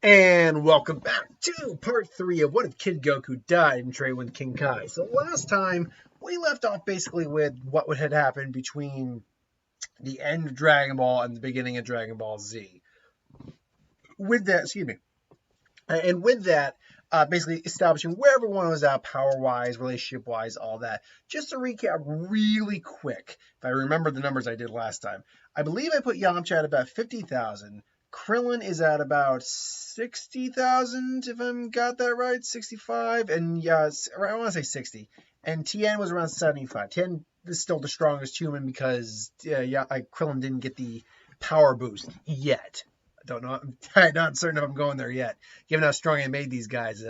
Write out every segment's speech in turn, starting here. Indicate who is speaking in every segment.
Speaker 1: And welcome back to part 3 of What If Kid Goku Died in Trade with King Kai. So last time, we left off basically with what had happened between the end of Dragon Ball and the beginning of Dragon Ball Z. With that, basically establishing where everyone was at power-wise, relationship-wise, all that. Just to recap really quick, if I remember the numbers I did last time, I believe I put Yamcha at about 50,000. Krillin is at about 60,000, if I got that right, 65, and yeah, I want to say 60. And Tien was around 75. Tien is still the strongest human because Krillin didn't get the power boost yet. I don't know. I'm not certain if I'm going there yet. Given how strong I made these guys,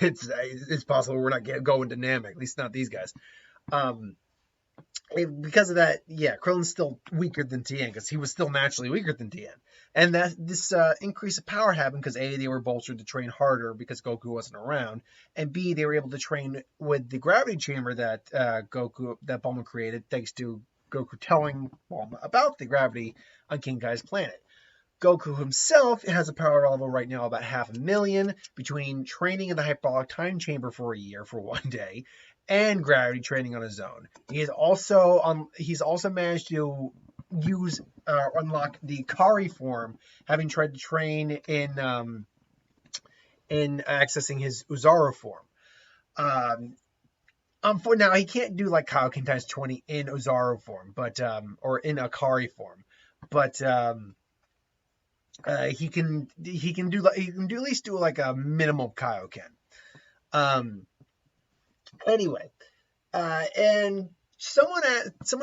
Speaker 1: it's possible we're not going to Namek. At least not these guys. Because of that, yeah, Krillin's still weaker than Tien because he was still naturally weaker than Tien. And that this increase of power happened because A, they were bolstered to train harder because Goku wasn't around, and B, they were able to train with the gravity chamber that Bulma created, thanks to Goku telling Bulma about the gravity on King Kai's planet. Goku himself has a power level right now about 500,000 between training in the hyperbolic time chamber for a year for one day and gravity training on his own. He's also managed to unlock the Kari form, having tried to train in accessing his Uzaru form. For now, he can't do like Kaioken times 20 in Uzaru form, but or in Akari form, but he can at least do like a minimum Kaioken. Anyway, and someone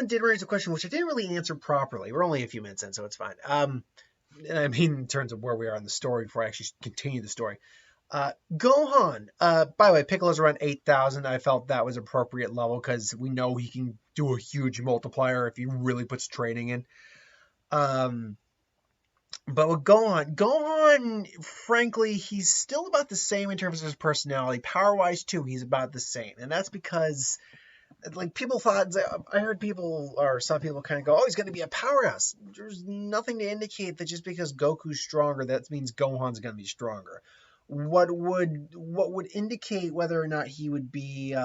Speaker 1: did raise a question which I didn't really answer properly. We're only a few minutes in, so it's fine. And I mean in terms of where we are in the story before I actually continue the story. Gohan. By the way, Piccolo's around 8,000. I felt that was appropriate level because we know he can do a huge multiplier if he really puts training in. But with Gohan, frankly, he's still about the same in terms of his personality. Power-wise, too, he's about the same. And that's because, like, people thought, I heard some people kind of go, oh, he's going to be a powerhouse. There's nothing to indicate that just because Goku's stronger, that means Gohan's going to be stronger. What would indicate whether or not he would be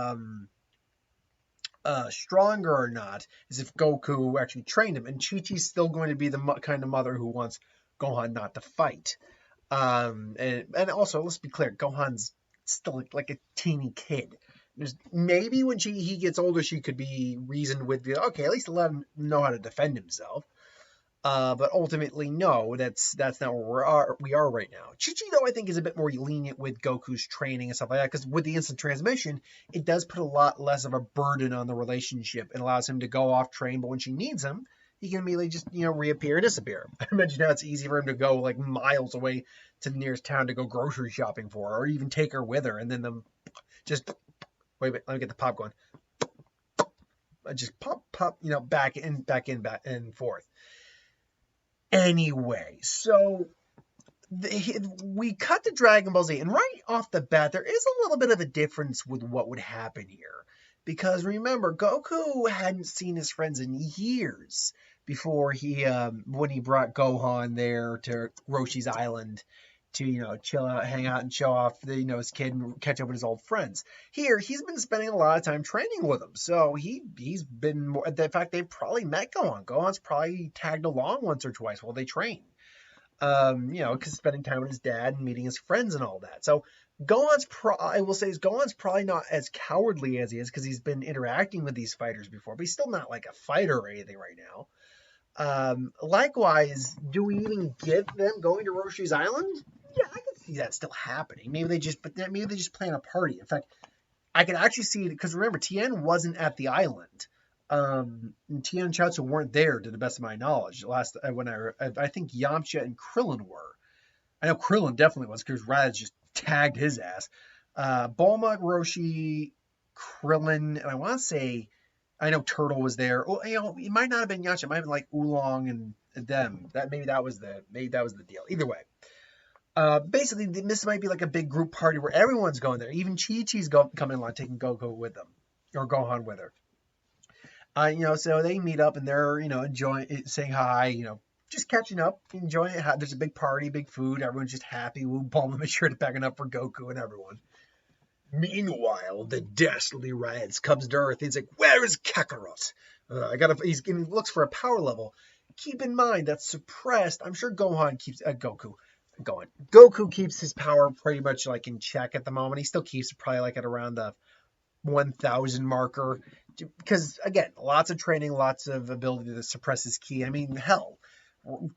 Speaker 1: stronger or not is if Goku actually trained him. And Chi-Chi's still going to be the kind of mother who wants Gohan not to fight. And also, let's be clear, Gohan's still like a teeny kid. Maybe when he gets older, she could be reasoned with, okay, at least let him know how to defend himself. But ultimately, no, that's not where we are right now. Chi-Chi, though, I think is a bit more lenient with Goku's training and stuff like that, because with the instant transmission, it does put a lot less of a burden on the relationship. It allows him to go off train, but when she needs him, he can immediately just, reappear and disappear. I imagine now it's easy for him to go like miles away to the nearest town to go grocery shopping for her, or even take her with her, and then just wait a minute, let me get the pop going. Just pop, back and forth. Anyway, so we cut to Dragon Ball Z, and right off the bat, there is a little bit of a difference with what would happen here. Because remember, Goku hadn't seen his friends in years before when he brought Gohan there to Roshi's Island to, chill out, hang out, and show off his kid and catch up with his old friends. Here, he's been spending a lot of time training with them, so he's been more. In fact, they've probably met Gohan. Gohan's probably tagged along once or twice while they train. Because spending time with his dad and meeting his friends and all that. So Gohan's probably not as cowardly as he is because he's been interacting with these fighters before, but he's still not like a fighter or anything right now. Likewise, do we even get them going to Roshi's Island? Yeah, I can see that still happening. Maybe they just plan a party. In fact, I can actually see it because remember, Tien wasn't at the island. And Tien and Chaozu weren't there, to the best of my knowledge. I think Yamcha and Krillin were. I know Krillin definitely was because Raditz just tagged his ass. Bulma, Roshi, Krillin, and I want to say, I know Turtle was there. Oh, it might not have been Yamcha. It might have been like Oolong and them. Maybe that was the deal. Either way. Basically, this might be like a big group party where everyone's going there. Even Chi-Chi's coming along, taking Goku with them, or Gohan with her. So they meet up and they're, enjoying, saying hi, just catching up, enjoying it. There's a big party, big food. Everyone's just happy. Bulma is sure to packing up for Goku and everyone. Meanwhile, the dastardly Raditz comes to Earth. He's like, "Where is Kakarot? He looks for a power level. Keep in mind that's suppressed. I'm sure Gohan keeps Goku. Goku keeps his power pretty much like in check at the moment. He still keeps it probably like at around the 1,000 marker, because again, lots of training, lots of ability to suppress his ki. I mean, hell,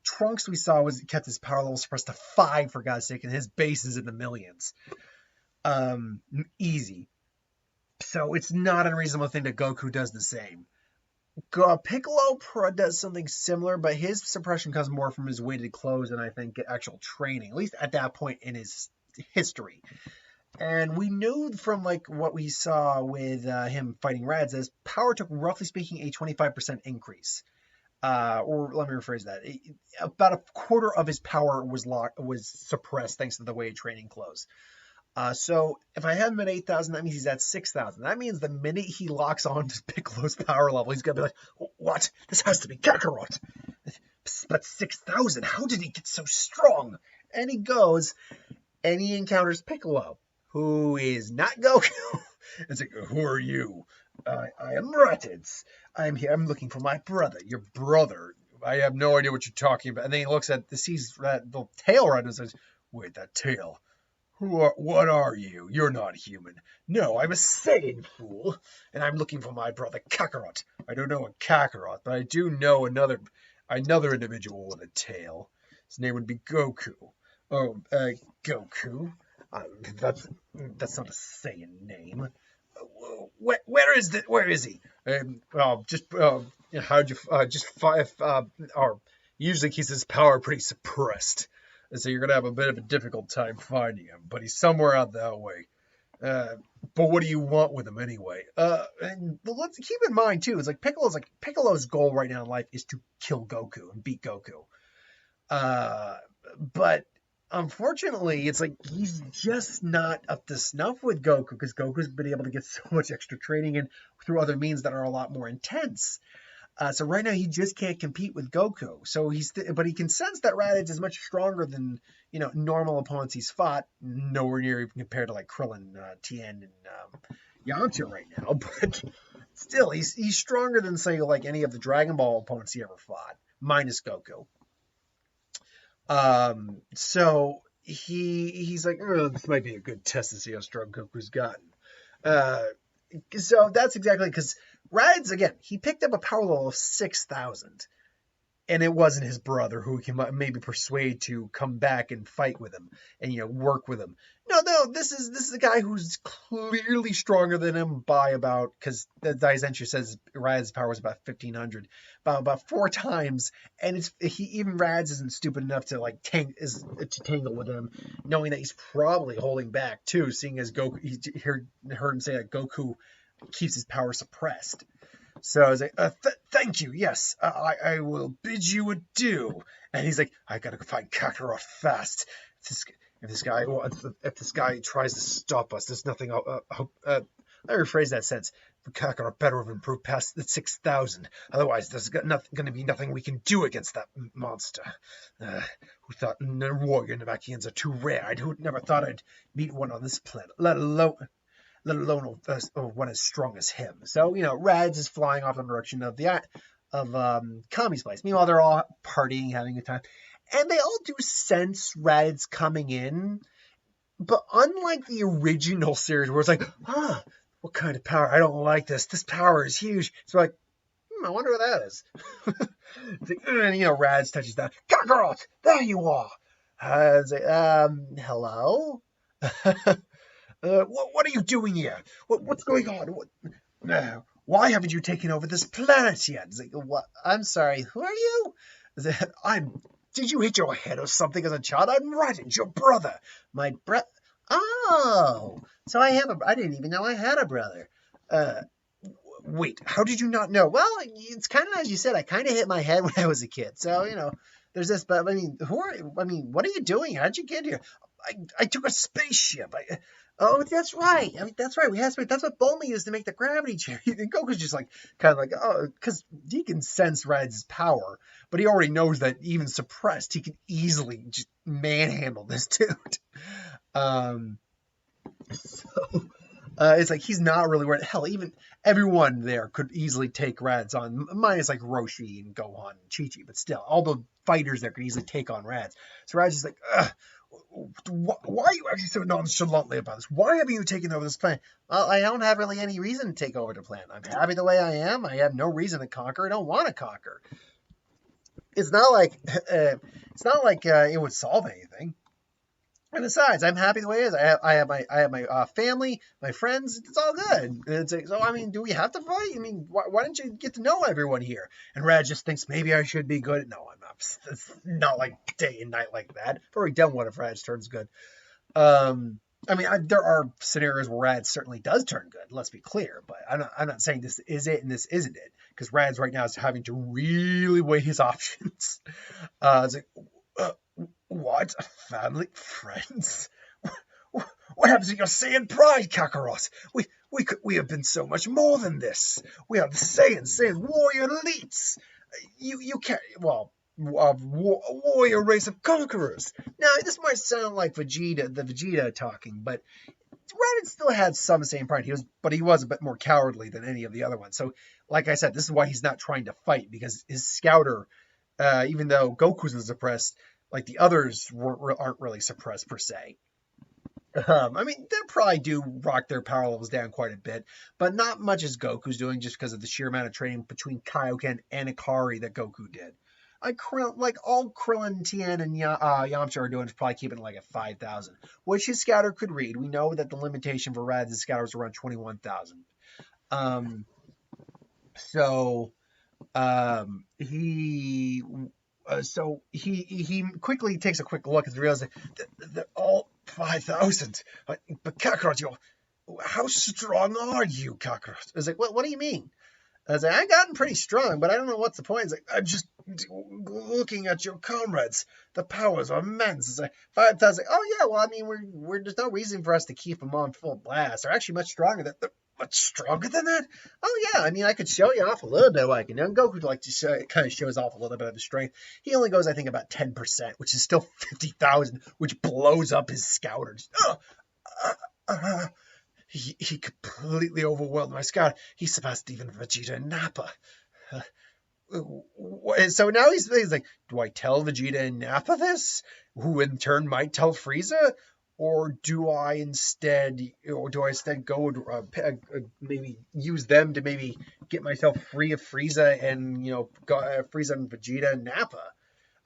Speaker 1: Trunks we saw kept his power level suppressed to 5 for God's sake, and his base is in the millions. Easy. So it's not an unreasonable thing that Goku does the same. Piccolo does something similar, but his suppression comes more from his weighted clothes than I think actual training, at least at that point in his history. And we knew from like what we saw with him fighting Raditz, his power took, roughly speaking, a 25% increase. Or let me rephrase that. About a quarter of his power was suppressed thanks to the weighted training clothes. So if I have him at 8,000, that means he's at 6,000. That means the minute he locks on to Piccolo's power level, he's going to be like, "What? This has to be Kakarot." But 6,000, how did he get so strong? And he goes, and he encounters Piccolo, who is not Goku. It's like, "Who are you?" "I am Raditz. I'm here. I'm looking for my brother." "Your brother? I have no idea what you're talking about." And then he looks at, sees the tail Raditz and says, "Wait, that tail. What are you? You're not human." "No, I'm a Saiyan, fool, and I'm looking for my brother Kakarot." "I don't know a Kakarot, but I do know another individual with a tail. His name would be Goku." "Oh, Goku? That's not a Saiyan name." Where is he?" Usually keeps his power pretty suppressed. So you're going to have a bit of a difficult time finding him, but he's somewhere out that way. But what do you want with him anyway?" And let's keep in mind too, it's like Piccolo's goal right now in life is to kill Goku and beat Goku. But unfortunately, it's like he's just not up to snuff with Goku, because Goku's been able to get so much extra training and through other means that are a lot more intense. So right now he just can't compete with Goku. So but he can sense that Raditz is much stronger than normal opponents he's fought. Nowhere near even compared to like Krillin, Tien, and Yamcha right now. But still, he's stronger than say like any of the Dragon Ball opponents he ever fought, minus Goku. So he's like, "This might be a good test to see how strong Goku's gotten." So that's exactly, because Raditz, again, he picked up a power level of 6,000, and it wasn't his brother who he can maybe persuade to come back and fight with him and work with him. No, this is a guy who's clearly stronger than him by because the Daisenshu says Raditz's power was about 1,500, about 4 times, and even Raditz isn't stupid enough to tangle with him, knowing that he's probably holding back too, seeing as Goku, he heard him say that Goku keeps his power suppressed. So I was like, "Thank you, yes, I will bid you adieu." And he's like, "I gotta go find Kakarot fast. If this guy tries to stop us, there's nothing. Let me rephrase that sentence. Kakarot better have improved past the 6,000. Otherwise, there's going to be nothing we can do against that monster. Who thought warrior Namekians are too rare? Who never thought I'd meet one on this planet, let alone one as strong as him." So Raditz is flying off in the direction of Kami's place. Meanwhile, they're all partying, having a time. And they all do sense Raditz coming in, but unlike the original series where it's like, "What kind of power? I don't like this. This power is huge." It's like, I wonder what that is. It's like, and Raditz touches down. "Kakarot, there you are." It's like, hello? What are you doing here? What's going on? Why haven't you taken over this planet yet?" It's like, "What? I'm sorry. Who are you?" Did you hit your head or something as a child? "I'm Raditz, your brother." "My brother? Oh, so I didn't even know I had a brother." Wait, how did you not know?" "Well, it's kind of as you said. I kind of hit my head when I was a kid. So, there's this, but what are you doing? How'd you get here?" I took a spaceship. Oh, that's right. I mean, that's right. We have to. That's what Bulma used to make the gravity chair. And Goku's just like kind of like, oh, because he can sense Radz's power, but he already knows that even suppressed, he can easily just manhandle this dude. Um, so it's like he's not really worried. Hell, even everyone there could easily take Radz on, minus like Roshi and Gohan and Chi Chi, but still, all the fighters there could easily take on Radz. So Radz is like, ugh. Why are you acting so nonchalantly about this? Why haven't you taken over this planet? Well, I don't have really any reason to take over the planet. I'm happy the way I am. I have no reason to conquer. I don't want to conquer. It's not like it would solve anything. And besides, I'm happy the way it is. I have my family, my friends. It's all good. It's like, so I mean, do we have to fight? I mean, why don't you get to know everyone here? And Rad just thinks maybe I should be good. No, I'm not. It's not like day and night like that. I've already done one if Rad turns good. I mean, there are scenarios where Rad certainly does turn good. Let's be clear, but I'm not saying this is it and this isn't it, because Rad's right now is having to really weigh his options. It's like, uh, what? Family? Friends? What happens to your Saiyan pride, Kakarot? We have been so much more than this. We are the Saiyan warrior elites. You can't, well, warrior race of conquerors. Now, this might sound like the Vegeta talking, but Raditz still had some Saiyan pride. He was a bit more cowardly than any of the other ones. So, like I said, this is why he's not trying to fight, because his scouter, even though Goku's was suppressed, like the others aren't really suppressed per se. I mean, they probably do rock their power levels down quite a bit, but not much as Goku's doing, just because of the sheer amount of training between Kaioken and Ikari that Goku did. Like all Krillin, Tien, and Yamcha are doing is probably keeping it like at 5,000, which his scouter could read. We know that the limitation for Rad's scouter is around 21,000. Um, so he he quickly takes a quick look and realizes that they're all 5,000. But Kakarot, how strong are you, Kakarot? I was like, what do you mean? I was like, I've gotten pretty strong, but I don't know what's the point. It's like, I'm just looking at your comrades. The powers are immense. It's like 5,000. Oh yeah, well, I mean, there's no reason for us to keep them on full blast. They're actually much stronger. They're much stronger than that. Oh yeah, I mean, I could show you off a little bit, like, you know, Goku like to show, kind of shows off a little bit of his strength. He only goes, I think, about 10%, which is still 50,000, which blows up his scouters. He completely overwhelmed my scout. He surpassed even Vegeta and Nappa. So now he's like, do I tell Vegeta and Nappa this? Who in turn might tell Frieza? Or do I instead go maybe use them to maybe get myself free of Frieza and, Frieza and Vegeta and Nappa?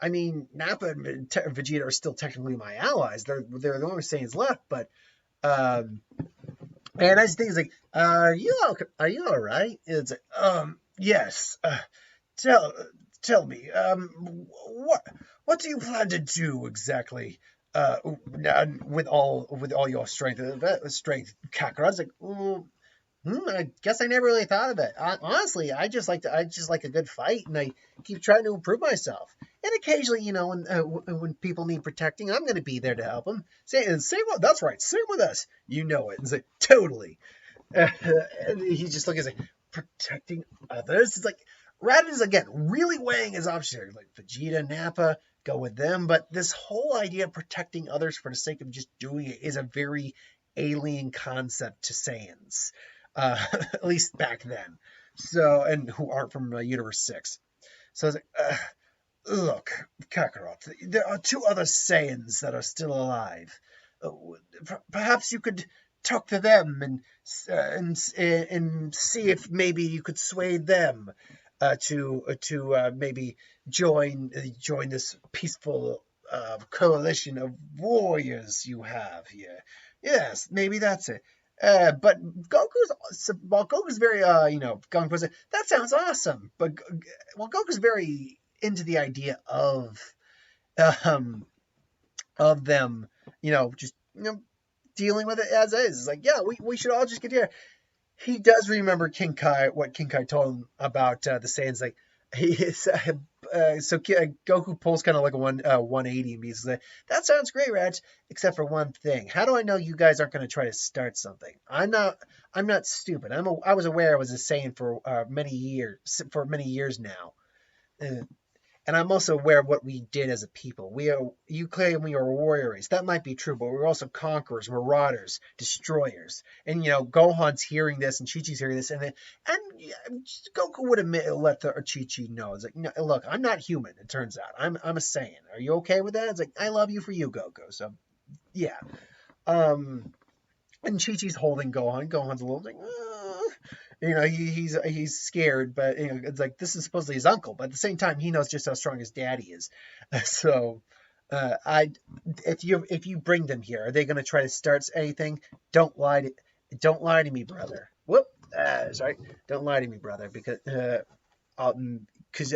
Speaker 1: I mean, Nappa and Vegeta are still technically my allies. They're the only Saiyans left, but and I just think it's like, are you all right? It's like, yes. Tell me, what do you plan to do exactly? With all your strength, Kakarot. It's like, I guess I never really thought of it. Honestly, I just like a good fight, and I keep trying to improve myself. And occasionally, when people need protecting, I'm going to be there to help them. That's right. Same with us. You know it. It's like, totally. And he's just looking at like, protecting others. It's like Raditz is again really weighing his options here. Like Vegeta, Nappa, go with them. But this whole idea of protecting others for the sake of just doing it is a very alien concept to Saiyans. At least back then. So, and who aren't from Universe 6. So I was like, look, Kakarot, there are two other Saiyans that are still alive. Perhaps you could talk to them and see if maybe you could sway them to maybe join this peaceful coalition of warriors you have here. Yes, maybe that's it. But Goku's very, Goku said, that sounds awesome. But, Goku's very into the idea of them, just, dealing with it as is. It's like, yeah, we should all just get here. He does remember what King Kai told him about the Saiyans. Like, Goku pulls kind of like a 180 and he's like, "That sounds great, Raditz, except for one thing. How do I know you guys aren't going to try to start something? I'm not stupid. I was aware I was a Saiyan for many years now. Uh, and I'm also aware of what we did as a people. You claim we are a warrior race. That might be true, but we're also conquerors, marauders, destroyers. And Gohan's hearing this, and Chi-Chi's hearing this, and yeah, Goku would admit, let the Chi-Chi know. It's like, no, look, I'm not human. It turns out I'm a Saiyan. Are you okay with that? It's like, I love you for you, Goku. So yeah. And Chi-Chi's holding Gohan. Gohan's a little like, he's scared, but it's like this is supposedly his uncle, but at the same time he knows just how strong his daddy is. So, I if you bring them here, are they going to try to start anything? Don't lie to me, brother. Whoop, sorry, don't lie to me, brother, because because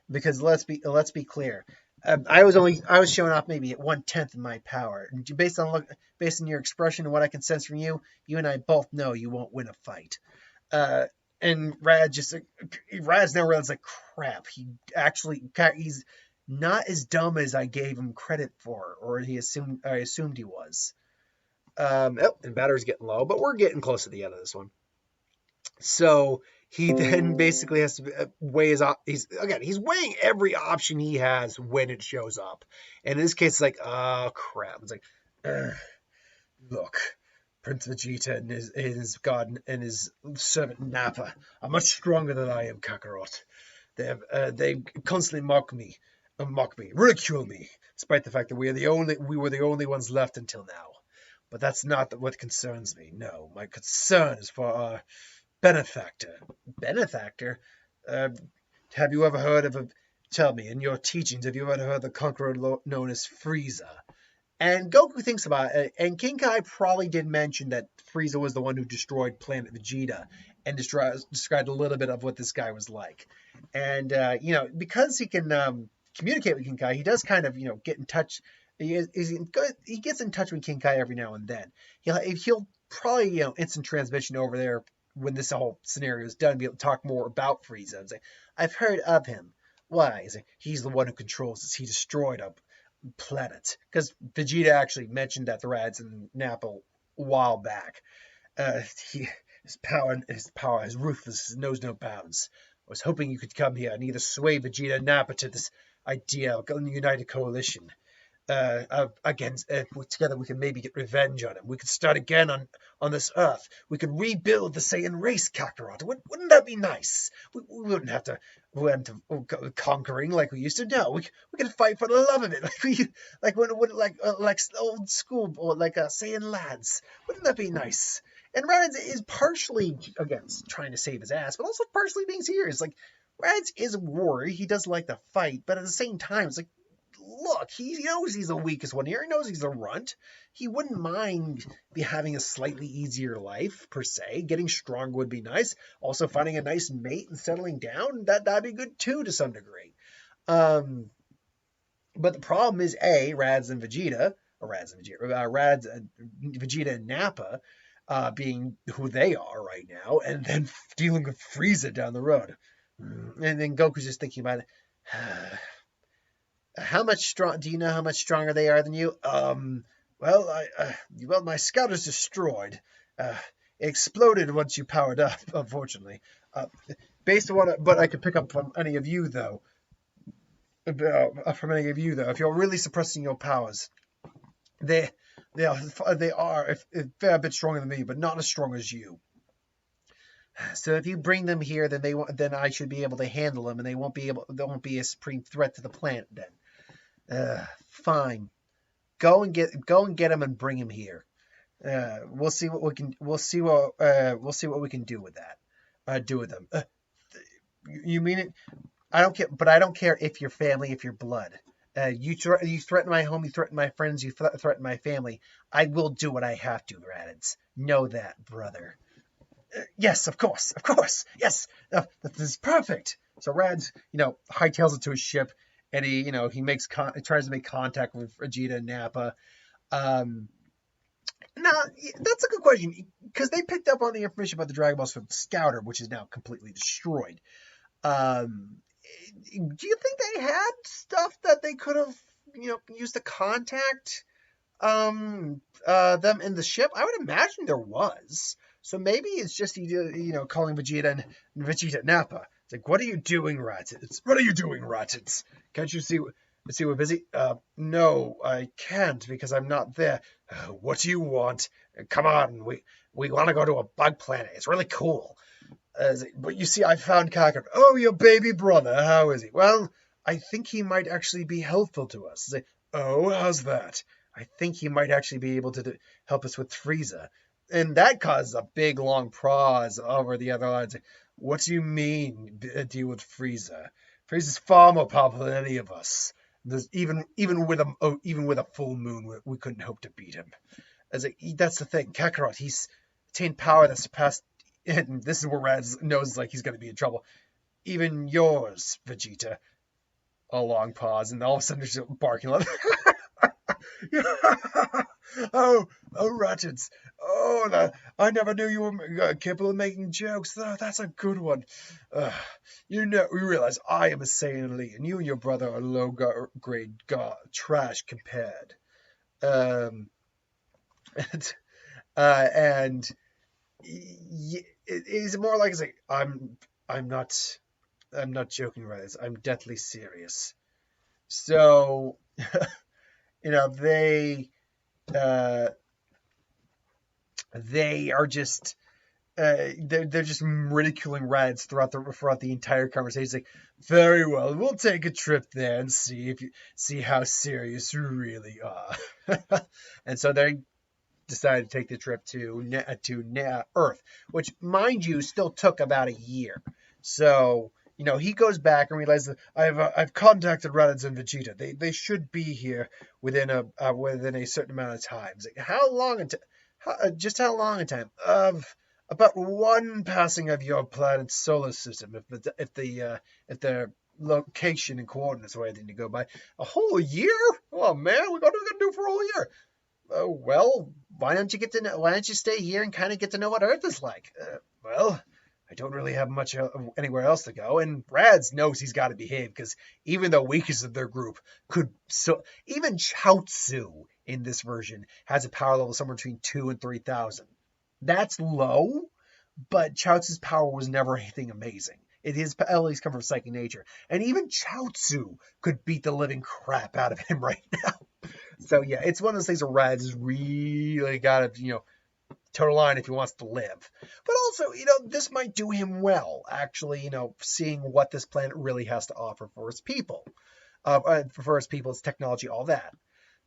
Speaker 1: because let's be clear. I was showing off maybe at 1/10 of my power. And based on your expression and what I can sense from you, you and I both know you won't win a fight. And Rad's now realizes like crap. He's not as dumb as I gave him credit for, or I assumed he was. And battery's getting low, but we're getting close to the end of this one. So he then basically has to weigh he's weighing every option he has when it shows up. And in this case, it's like, oh crap. It's like, look, Prince Vegeta and his god and his servant Nappa are much stronger than I am, Kakarot. They constantly mock me, ridicule me, despite the fact that we were the only ones left until now. But that's not what concerns me. No, my concern is for our benefactor. Benefactor? Have you ever heard of tell me, in your teachings, have you ever heard of the conqueror known as Frieza? And Goku thinks about it, and King Kai probably did mention that Frieza was the one who destroyed Planet Vegeta, and described a little bit of what this guy was like. And, because he can communicate with King Kai, he does kind of, get in touch. He gets in touch with King Kai every now and then. He'll probably, instant transmission over there when this whole scenario is done, be able to talk more about Frieza. And say, I've heard of him. Why? He's the one who controls us. He destroyed a planet. Because Vegeta actually mentioned that to Raditz and Nappa a while back. His power is ruthless, knows no bounds. I was hoping you could come here and either sway Vegeta and Nappa to this idea of a united coalition. Together we can maybe get revenge on him. We could start again on this Earth. We could rebuild the Saiyan race, Kakarot. Wouldn't that be nice? We wouldn't have to go conquering like we used to. No, we could fight for the love of it, like old school or like Saiyan lads. Wouldn't that be nice? And Raditz is partially again trying to save his ass, but also partially being serious. Like Raditz is a warrior. He does like to fight, but at the same time, it's like, look, he knows he's the weakest one here. He knows he's a runt. He wouldn't mind having a slightly easier life, per se. Getting strong would be nice. Also, finding a nice mate and settling down, that'd be good too, to some degree. But the problem is, Vegeta and Nappa being who they are right now, and then dealing with Frieza down the road. And then Goku's just thinking about it. Do you know how much stronger they are than you? My scout is destroyed. It exploded once you powered up, unfortunately. Based on what I could pick up from any of you, though. If you're really suppressing your powers, they are a fair bit stronger than me, but not as strong as you. So if you bring them here, then I should be able to handle them, and they won't be a supreme threat to the planet then. Fine. Go and get him and bring him here. We'll see what we can we can do with that. Do with them. You mean it? I don't care, but I don't care if you're family, if you're blood. You threaten my home, you threaten my friends, you threaten my family. I will do what I have to, Raditz. Know that, brother. Yes, of course, yes. This is perfect. So Raditz, hightails it to his ship, and he tries to make contact with Vegeta and Nappa. Now, that's a good question, because they picked up on the information about the Dragon Balls from Scouter, which is now completely destroyed. do you think they had stuff that they could have, used to contact them in the ship? I would imagine there was. So maybe it's just calling Vegeta and Vegeta Nappa. It's like, what are you doing, Raditz? What are you doing, Raditz? Can't you see we're busy? No, I can't because I'm not there. What do you want? Come on, we want to go to a bug planet. It's really cool. But you see, I found Kakarot. Oh, your baby brother. How is he? Well, I think he might actually be helpful to us. Oh, how's that? I think he might actually be able to help us with Frieza. And that causes a big, long pause over the other lines. What do you mean, deal with Frieza? Frieza's far more powerful than any of us. Even with a full moon, we couldn't hope to beat him. That's the thing. Kakarot, he's attained power that surpassed. And this is where Raditz knows like he's going to be in trouble. Even yours, Vegeta. A long pause, and all of a sudden there's barking like, oh, Raditz. Oh, I never knew you were capable of making jokes. Oh, that's a good one. You realize I am a Saiyan Elite, and you and your brother are low-grade trash compared. And it's more like it's like I'm not joking, Raditz. I'm deathly serious. So, they are just they're just ridiculing Raditz throughout the entire conversation. It's like, very well, we'll take a trip there and see how serious you really are. And so they decided to take the trip to Earth, which, mind you, still took about a year. So, he goes back and realizes that I've contacted Raditz and Vegeta. They should be here within a certain amount of time. Like, how long a time? About one passing of your planet's solar system, if the location and coordinates are anything to go by. A whole year? Oh man, what are we gonna do for a whole year? Well, why don't you stay here and kind of get to know what Earth is like? Well, I don't really have much anywhere else to go, and Raditz knows he's got to behave because even the weakest of their group even Chaozu in this version has a power level somewhere between 2,000 and 3,000. That's low, but Chaozu's power was never anything amazing. His abilities come from psychic nature, and even Chaozu could beat the living crap out of him right now. So yeah, it's one of those things where Raditz has really got to toe the line if he wants to live. But also, this might do him well, actually, seeing what this planet really has to offer for its people. Its technology, all that.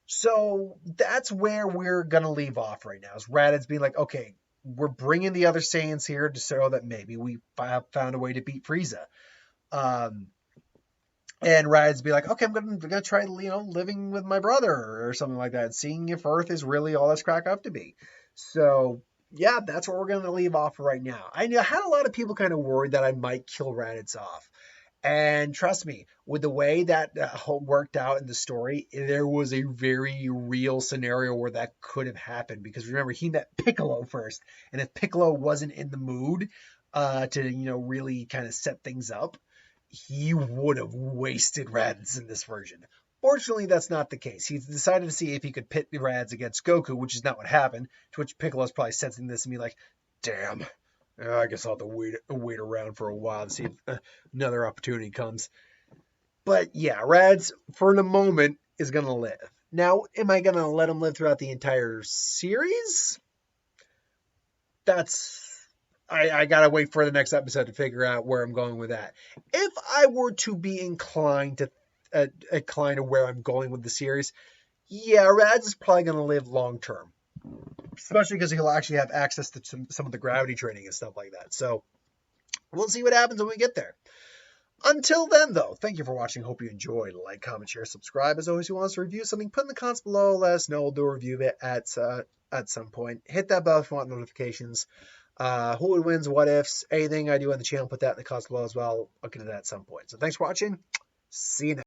Speaker 1: So that's where we're going to leave off right now, is Raditz being like, okay, we're bringing the other Saiyans here to show that maybe we found a way to beat Frieza. And Raditz be like, okay, I'm gonna try, living with my brother or something like that, seeing if Earth is really all it's cracked up to be. So yeah, that's where we're gonna leave off right now. I had a lot of people kind of worried that I might kill Raditz off, and trust me, with the way that worked out in the story, there was a very real scenario where that could have happened. Because remember, he met Piccolo first, and if Piccolo wasn't in the mood to really kind of set things up, he would have wasted Raditz in this version. Fortunately, that's not the case. He decided to see if he could pit Raditz against Goku, which is not what happened, to which Piccolo's probably sensing this and be like, damn, I guess I'll have to wait around for a while to see if another opportunity comes. But yeah, Raditz, for the moment, is going to live. Now, am I going to let him live throughout the entire series? I gotta wait for the next episode to figure out where I'm going with that. If I were to be inclined to where I'm going with the series, yeah, Raditz is probably going to live long term, especially because he'll actually have access to some of the gravity training and stuff like that. So we'll see what happens when we get there. Until then, though, thank you for watching. Hope you enjoyed. Like, comment, share, subscribe. As always, if you want us to review something, put in the comments below. Let us know. We'll do a review of it at some point. Hit that bell if you want notifications. Who wins, what ifs, anything I do on the channel, put that in the comments below as well. I'll get to that at some point. So thanks for watching. See you next time.